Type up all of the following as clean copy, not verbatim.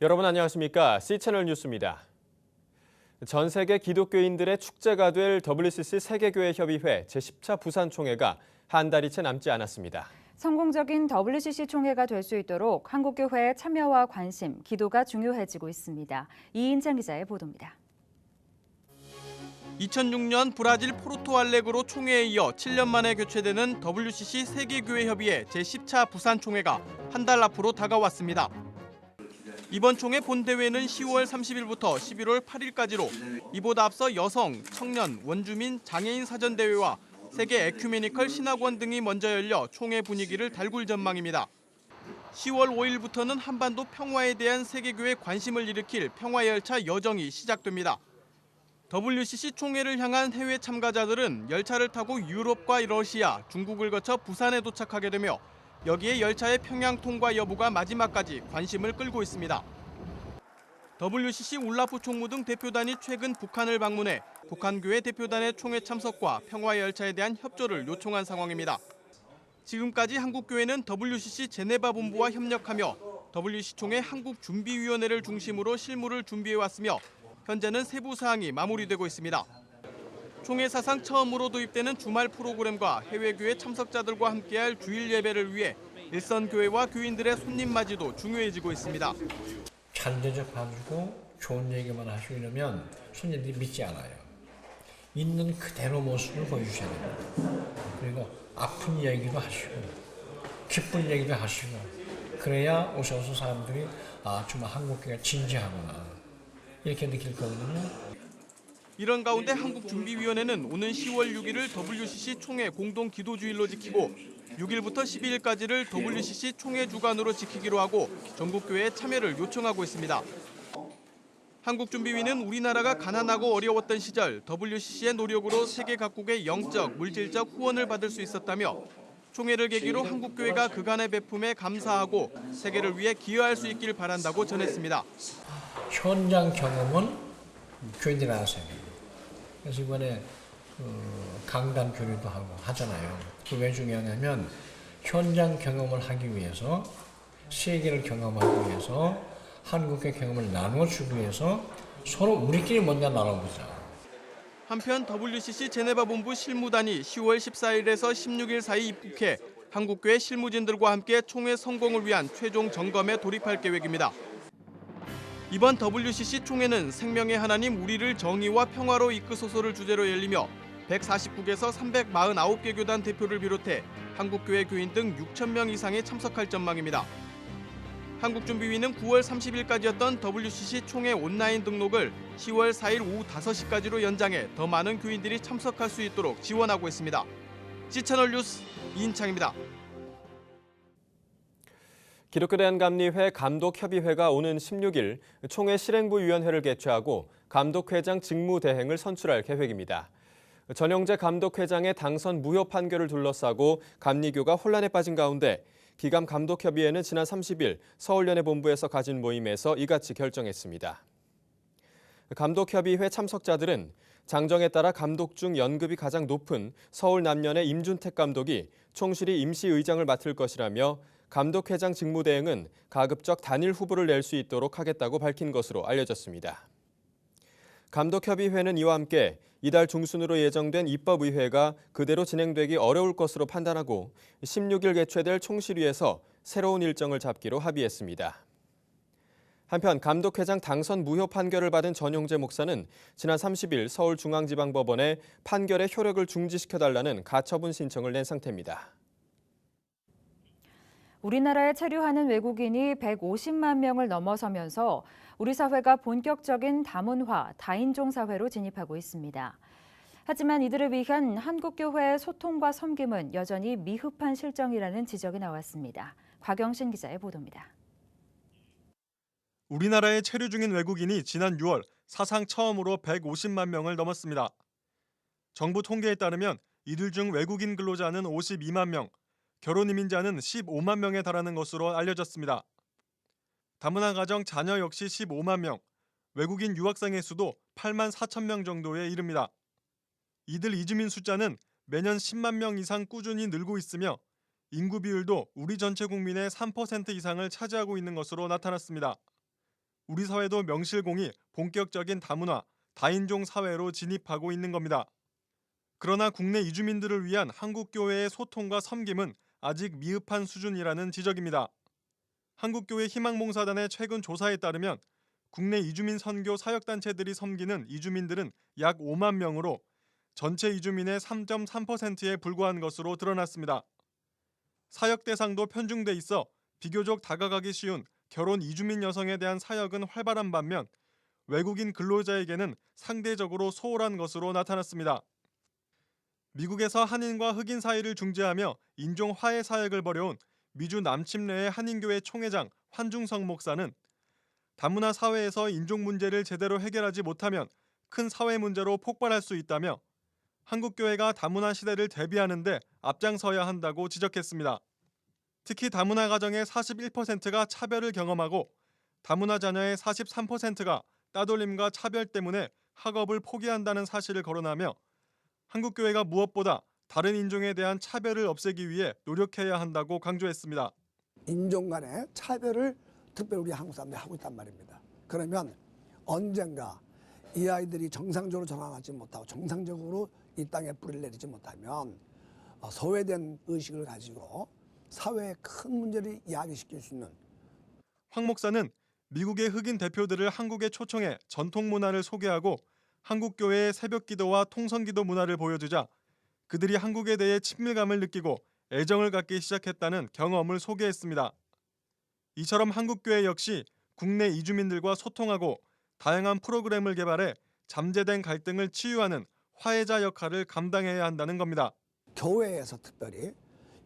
여러분 안녕하십니까? C채널 뉴스입니다. 전 세계 기독교인들의 축제가 될 WCC 세계교회협의회 제10차 부산총회가 한 달이 채 남지 않았습니다. 성공적인 WCC 총회가 될 수 있도록 한국교회의 참여와 관심, 기도가 중요해지고 있습니다. 이인찬 기자의 보도입니다. 2006년 브라질 포르토알레그로 총회에 이어 7년 만에 개최되는 WCC 세계교회협의회 제10차 부산총회가 한 달 앞으로 다가왔습니다. 이번 총회 본대회는 10월 30일부터 11월 8일까지로 이보다 앞서 여성, 청년, 원주민, 장애인 사전대회와 세계 에큐메니컬 신학원 등이 먼저 열려 총회 분위기를 달굴 전망입니다. 10월 5일부터는 한반도 평화에 대한 세계교회 관심을 일으킬 평화열차 여정이 시작됩니다. WCC 총회를 향한 해외 참가자들은 열차를 타고 유럽과 러시아, 중국을 거쳐 부산에 도착하게 되며 여기에 열차의 평양 통과 여부가 마지막까지 관심을 끌고 있습니다. WCC 울라프 총무 등 대표단이 최근 북한을 방문해 북한교회 대표단의 총회 참석과 평화열차에 대한 협조를 요청한 상황입니다. 지금까지 한국교회는 WCC 제네바 본부와 협력하며 WCC 총회 한국준비위원회를 중심으로 실무를 준비해왔으며 현재는 세부 사항이 마무리되고 있습니다. 총회 사상 처음으로 도입되는 주말 프로그램과 해외교회 참석자들과 함께할 주일 예배를 위해 일선 교회와 교인들의 손님 맞이도 중요해지고 있습니다. 잘 대접해주고 좋은 얘기만 하시고 이러면 손님들이 믿지 않아요. 있는 그대로 모습을 보여주셔야 됩니다. 그리고 아픈 얘기도 하시고 기쁜 얘기도 하시고 그래야 오셔서 사람들이 정말 한국교회가 진지하구나 이렇게 느낄 거거든요. 이런 가운데 한국준비위원회는 오는 10월 6일을 WCC 총회 공동 기도주일로 지키고 6일부터 12일까지를 WCC 총회 주간으로 지키기로 하고 전국교회의 참여를 요청하고 있습니다. 한국준비위는 우리나라가 가난하고 어려웠던 시절 WCC의 노력으로 세계 각국의 영적, 물질적 후원을 받을 수 있었다며 총회를 계기로 한국교회가 그간의 베품에 감사하고 세계를 위해 기여할 수 있길 바란다고 전했습니다. 현장 경험은 교인들이 알아서 해요. 그래서 이번에 강단 교류도 하고 하잖아요. 그게 왜 중요하냐면 현장 경험을 하기 위해서 세계를 경험하기 위해서 한국의 경험을 나눠주기 위해서 서로 우리끼리 먼저 나눠보자. 한편 WCC 제네바 본부 실무단이 10월 14일에서 16일 사이 입국해 한국교회 실무진들과 함께 총회 성공을 위한 최종 점검에 돌입할 계획입니다. 이번 WCC 총회는 생명의 하나님 우리를 정의와 평화로 이끄소서를 주제로 열리며 149개서 349개 교단 대표를 비롯해 한국교회 교인 등 6천 명 이상이 참석할 전망입니다. 한국준비위는 9월 30일까지였던 WCC 총회 온라인 등록을 10월 4일 오후 5시까지로 연장해 더 많은 교인들이 참석할 수 있도록 지원하고 있습니다. C채널 뉴스 이인창입니다. 기독교대한감리회 감독협의회가 오는 16일 총회 실행부위원회를 개최하고 감독회장 직무대행을 선출할 계획입니다. 전영재 감독회장의 당선 무효 판결을 둘러싸고 감리교가 혼란에 빠진 가운데 기감 감독협의회는 지난 30일 서울연회 본부에서 가진 모임에서 이같이 결정했습니다. 감독협의회 참석자들은 장정에 따라 감독 중 연급이 가장 높은 서울 남연의 임준택 감독이 총실이 임시의장을 맡을 것이라며 감독회장 직무대행은 가급적 단일 후보를 낼 수 있도록 하겠다고 밝힌 것으로 알려졌습니다. 감독협의회는 이와 함께 이달 중순으로 예정된 입법의회가 그대로 진행되기 어려울 것으로 판단하고 16일 개최될 총실위에서 새로운 일정을 잡기로 합의했습니다. 한편 감독회장 당선 무효 판결을 받은 전용재 목사는 지난 30일 서울중앙지방법원에 판결의 효력을 중지시켜달라는 가처분 신청을 낸 상태입니다. 우리나라에 체류하는 외국인이 150만 명을 넘어서면서 우리 사회가 본격적인 다문화, 다인종 사회로 진입하고 있습니다. 하지만 이들을 위한 한국교회의 소통과 섬김은 여전히 미흡한 실정이라는 지적이 나왔습니다. 곽영신 기자의 보도입니다. 우리나라에 체류 중인 외국인이 지난 6월 사상 처음으로 150만 명을 넘었습니다. 정부 통계에 따르면 이들 중 외국인 근로자는 52만 명, 결혼 이민자는 15만 명에 달하는 것으로 알려졌습니다. 다문화 가정 자녀 역시 15만 명, 외국인 유학생의 수도 8만 4천 명 정도에 이릅니다. 이들 이주민 숫자는 매년 10만 명 이상 꾸준히 늘고 있으며 인구 비율도 우리 전체 국민의 3% 이상을 차지하고 있는 것으로 나타났습니다. 우리 사회도 명실공히 본격적인 다문화, 다인종 사회로 진입하고 있는 겁니다. 그러나 국내 이주민들을 위한 한국교회의 소통과 섬김은 아직 미흡한 수준이라는 지적입니다. 한국교회 희망봉사단의 최근 조사에 따르면 국내 이주민 선교 사역단체들이 섬기는 이주민들은 약 5만 명으로 전체 이주민의 3.3%에 불과한 것으로 드러났습니다. 사역 대상도 편중돼 있어 비교적 다가가기 쉬운 결혼 이주민 여성에 대한 사역은 활발한 반면 외국인 근로자에게는 상대적으로 소홀한 것으로 나타났습니다. 미국에서 한인과 흑인 사이를 중재하며 인종 화해 사역을 벌여온 미주 남침래의 한인교회 총회장 환중성 목사는 다문화 사회에서 인종 문제를 제대로 해결하지 못하면 큰 사회 문제로 폭발할 수 있다며 한국교회가 다문화 시대를 대비하는 데 앞장서야 한다고 지적했습니다. 특히 다문화 가정의 41%가 차별을 경험하고 다문화 자녀의 43%가 따돌림과 차별 때문에 학업을 포기한다는 사실을 거론하며 한국교회가 무엇보다 다른 인종에 대한 차별을 없애기 위해 노력해야 한다고 강조했습니다. 인종 간의 차별을 특별히 우리 한국 사람들이 하고 있단 말입니다. 그러면 언젠가 이 아이들이 정상적으로 전환하지 못하고 정상적으로 이 땅에 뿌리를 내리지 못하면 소외된 의식을 가지고 사회에 큰 문제를 야기시킬 수 있는. 황 목사는 미국의 흑인 대표들을 한국에 초청해 전통 문화를 소개하고 한국교회의 새벽기도와 통성기도 문화를 보여주자 그들이 한국에 대해 친밀감을 느끼고 애정을 갖기 시작했다는 경험을 소개했습니다. 이처럼 한국교회 역시 국내 이주민들과 소통하고 다양한 프로그램을 개발해 잠재된 갈등을 치유하는 화해자 역할을 감당해야 한다는 겁니다. 교회에서 특별히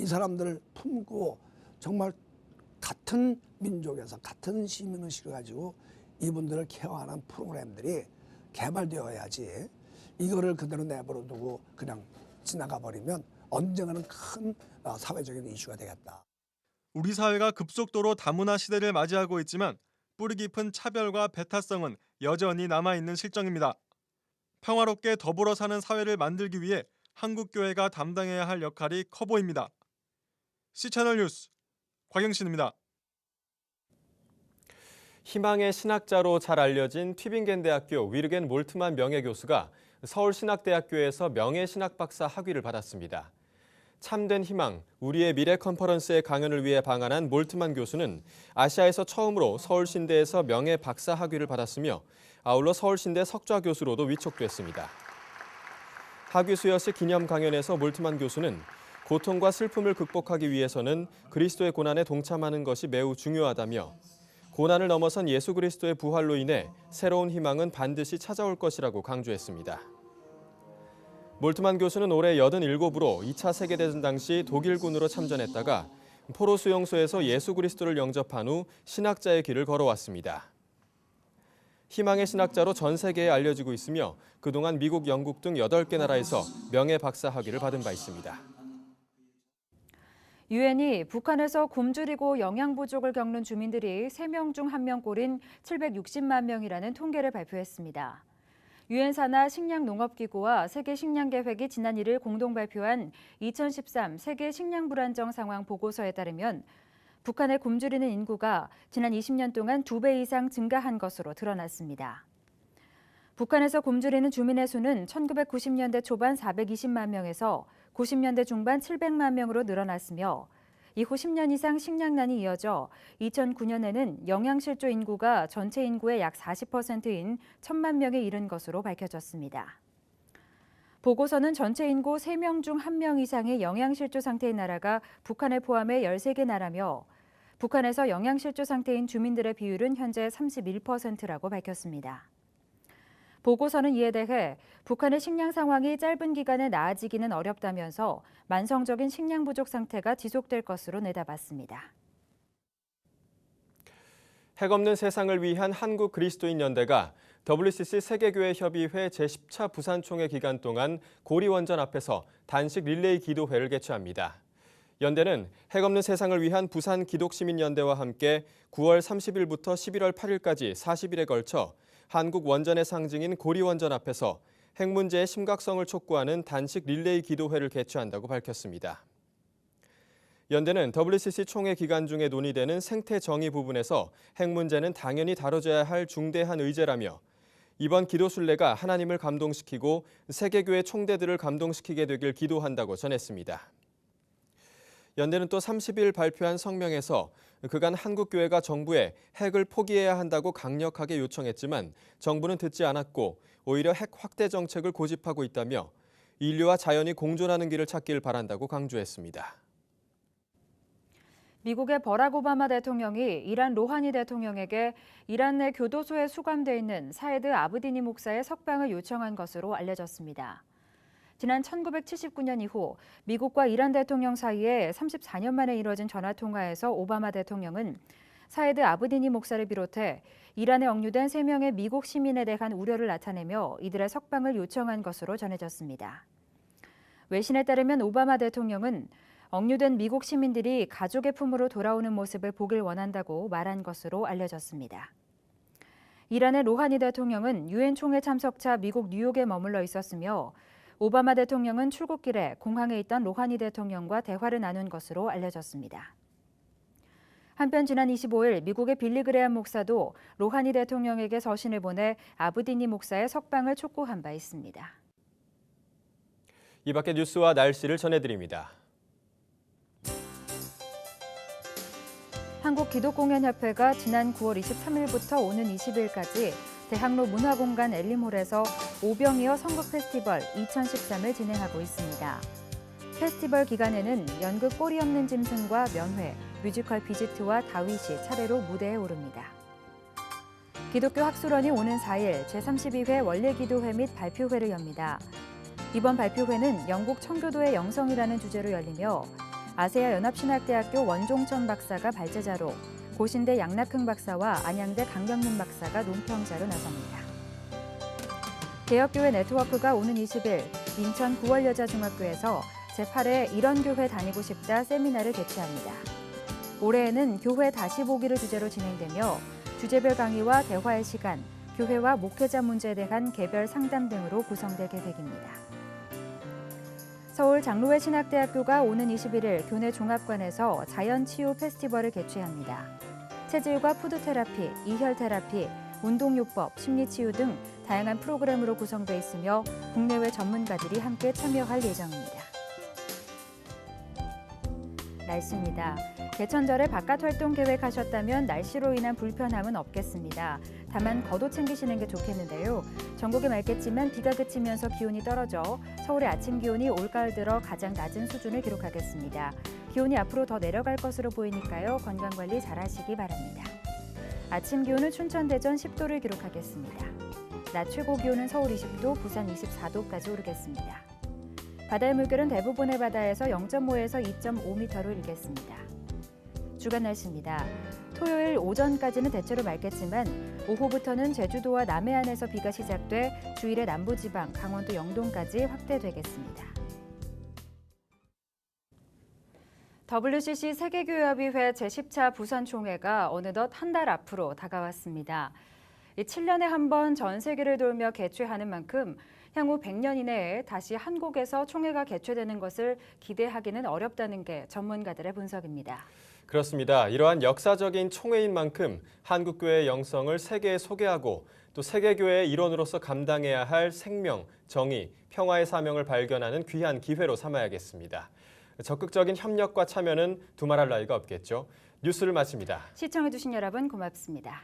이 사람들을 품고 정말 같은 민족에서 같은 시민의식을 가지고 이분들을 케어하는 프로그램들이 개발되어야지 이거를 그대로 내버려 두고 그냥 지나가 버리면 언젠가는 큰 사회적인 이슈가 되겠다. 우리 사회가 급속도로 다문화 시대를 맞이하고 있지만 뿌리 깊은 차별과 배타성은 여전히 남아있는 실정입니다. 평화롭게 더불어 사는 사회를 만들기 위해 한국교회가 담당해야 할 역할이 커 보입니다. C채널 뉴스 곽영신입니다. 희망의 신학자로 잘 알려진 튜빙겐 대학교 위르겐 몰트만 명예교수가 서울신학대학교에서 명예신학박사 학위를 받았습니다. 참된 희망, 우리의 미래 컨퍼런스의 강연을 위해 방한한 몰트만 교수는 아시아에서 처음으로 서울신대에서 명예박사 학위를 받았으며 아울러 서울신대 석좌 교수로도 위촉됐습니다. 학위 수여식 기념 강연에서 몰트만 교수는 고통과 슬픔을 극복하기 위해서는 그리스도의 고난에 동참하는 것이 매우 중요하다며 고난을 넘어선 예수 그리스도의 부활로 인해 새로운 희망은 반드시 찾아올 것이라고 강조했습니다. 몰트만 교수는 올해 87으로 2차 세계대전 당시 독일군으로 참전했다가 포로 수용소에서 예수 그리스도를 영접한 후 신학자의 길을 걸어왔습니다. 희망의 신학자로 전 세계에 알려지고 있으며 그동안 미국, 영국 등 8개 나라에서 명예 박사 학위를 받은 바 있습니다. 유엔이 북한에서 굶주리고 영양 부족을 겪는 주민들이 3명 중 1명꼴인 760만 명이라는 통계를 발표했습니다. 유엔 산하 식량농업기구와 세계식량계획이 지난 1일 공동 발표한 2013 세계 식량 불안정 상황 보고서에 따르면 북한의 굶주리는 인구가 지난 20년 동안 2배 이상 증가한 것으로 드러났습니다. 북한에서 굶주리는 주민의 수는 1990년대 초반 420만 명에서 90년대 중반 700만 명으로 늘어났으며 이후 10년 이상 식량난이 이어져 2009년에는 영양실조 인구가 전체 인구의 약 40%인 1,000만 명에 이른 것으로 밝혀졌습니다. 보고서는 전체 인구 3명 중 1명 이상의 영양실조 상태인 나라가 북한을 포함해 13개 나라며 북한에서 영양실조 상태인 주민들의 비율은 현재 31%라고 밝혔습니다. 보고서는 이에 대해 북한의 식량 상황이 짧은 기간에 나아지기는 어렵다면서 만성적인 식량 부족 상태가 지속될 것으로 내다봤습니다. 핵없는 세상을 위한 한국 그리스도인 연대가 WCC 세계교회협의회 제10차 부산총회 기간 동안 고리원전 앞에서 단식 릴레이 기도회를 개최합니다. 연대는 핵없는 세상을 위한 부산 기독시민연대와 함께 9월 30일부터 11월 8일까지 40일에 걸쳐 한국 원전의 상징인 고리원전 앞에서 핵 문제의 심각성을 촉구하는 단식 릴레이 기도회를 개최한다고 밝혔습니다. 연대는 WCC 총회 기간 중에 논의되는 생태 정의 부분에서 핵 문제는 당연히 다뤄져야 할 중대한 의제라며 이번 기도순례가 하나님을 감동시키고 세계교회 총대들을 감동시키게 되길 기도한다고 전했습니다. 연대는 또 30일 발표한 성명에서 그간 한국교회가 정부에 핵을 포기해야 한다고 강력하게 요청했지만 정부는 듣지 않았고 오히려 핵 확대 정책을 고집하고 있다며 인류와 자연이 공존하는 길을 찾길 바란다고 강조했습니다. 미국의 버락 오바마 대통령이 이란 로하니 대통령에게 이란 내 교도소에 수감돼 있는 사이드 아브디니 목사의 석방을 요청한 것으로 알려졌습니다. 지난 1979년 이후 미국과 이란 대통령 사이에 34년 만에 이뤄진 전화통화에서 오바마 대통령은 사이드 아브디니 목사를 비롯해 이란에 억류된 3명의 미국 시민에 대한 우려를 나타내며 이들의 석방을 요청한 것으로 전해졌습니다. 외신에 따르면 오바마 대통령은 억류된 미국 시민들이 가족의 품으로 돌아오는 모습을 보길 원한다고 말한 것으로 알려졌습니다. 이란의 로하니 대통령은 유엔 총회 참석차 미국 뉴욕에 머물러 있었으며 오바마 대통령은 출국길에 공항에 있던 로하니 대통령과 대화를 나눈 것으로 알려졌습니다. 한편 지난 25일 미국의 빌리 그레엄 목사도 로하니 대통령에게 서신을 보내 아브디니 목사의 석방을 촉구한 바 있습니다. 이 밖의 뉴스와 날씨를 전해드립니다. 한국기독공연협회가 지난 9월 23일부터 오는 20일까지 대학로 문화공간 엘림홀에서 오병이어 선곡 페스티벌 2013을 진행하고 있습니다. 페스티벌 기간에는 연극 꼬리 없는 짐승과 면회, 뮤지컬 비지트와 다윗이 차례로 무대에 오릅니다. 기독교 학술원이 오는 4일 제32회 원례기도회 및 발표회를 엽니다. 이번 발표회는 영국 청교도의 영성이라는 주제로 열리며 아세아 연합신학대학교 원종천 박사가 발제자로 고신대 양낙흥 박사와 안양대 강경림 박사가 논평자로 나섭니다. 개혁교회 네트워크가 오는 20일 인천 구월여자중학교에서 제8회 이런 교회 다니고 싶다 세미나를 개최합니다. 올해에는 교회 다시 보기를 주제로 진행되며 주제별 강의와 대화의 시간, 교회와 목회자 문제에 대한 개별 상담 등으로 구성될 계획입니다. 서울 장로회 신학대학교가 오는 21일 교내 종합관에서 자연치유 페스티벌을 개최합니다. 체질과 푸드테라피, 이혈테라피, 운동요법, 심리치유 등 다양한 프로그램으로 구성돼 있으며 국내외 전문가들이 함께 참여할 예정입니다. 날씨입니다. 개천절에 바깥 활동 계획하셨다면 날씨로 인한 불편함은 없겠습니다. 다만 겉옷 챙기시는 게 좋겠는데요. 전국이 맑겠지만 비가 그치면서 기온이 떨어져 서울의 아침 기온이 올가을 들어 가장 낮은 수준을 기록하겠습니다. 기온이 앞으로 더 내려갈 것으로 보이니까요. 건강관리 잘 하시기 바랍니다. 아침 기온은 춘천, 대전 10도를 기록하겠습니다. 낮 최고 기온은 서울 20도, 부산 24도까지 오르겠습니다. 바다의 물결은 대부분의 바다에서 0.5에서 2.5m로 일겠습니다. 주간 날씨입니다. 토요일 오전까지는 대체로 맑겠지만 오후부터는 제주도와 남해안에서 비가 시작돼 주일에 남부지방, 강원도 영동까지 확대되겠습니다. WCC 세계교회협의회 제10차 부산총회가 어느덧 한 달 앞으로 다가왔습니다. 7년에 한 번 전 세계를 돌며 개최하는 만큼 향후 100년 이내에 다시 한국에서 총회가 개최되는 것을 기대하기는 어렵다는 게 전문가들의 분석입니다. 그렇습니다. 이러한 역사적인 총회인 만큼 한국교회의 영성을 세계에 소개하고 또 세계교회의 일원으로서 감당해야 할 생명, 정의, 평화의 사명을 발견하는 귀한 기회로 삼아야겠습니다. 적극적인 협력과 참여는 두말할 나위가 없겠죠. 뉴스를 마칩니다. 시청해주신 여러분 고맙습니다.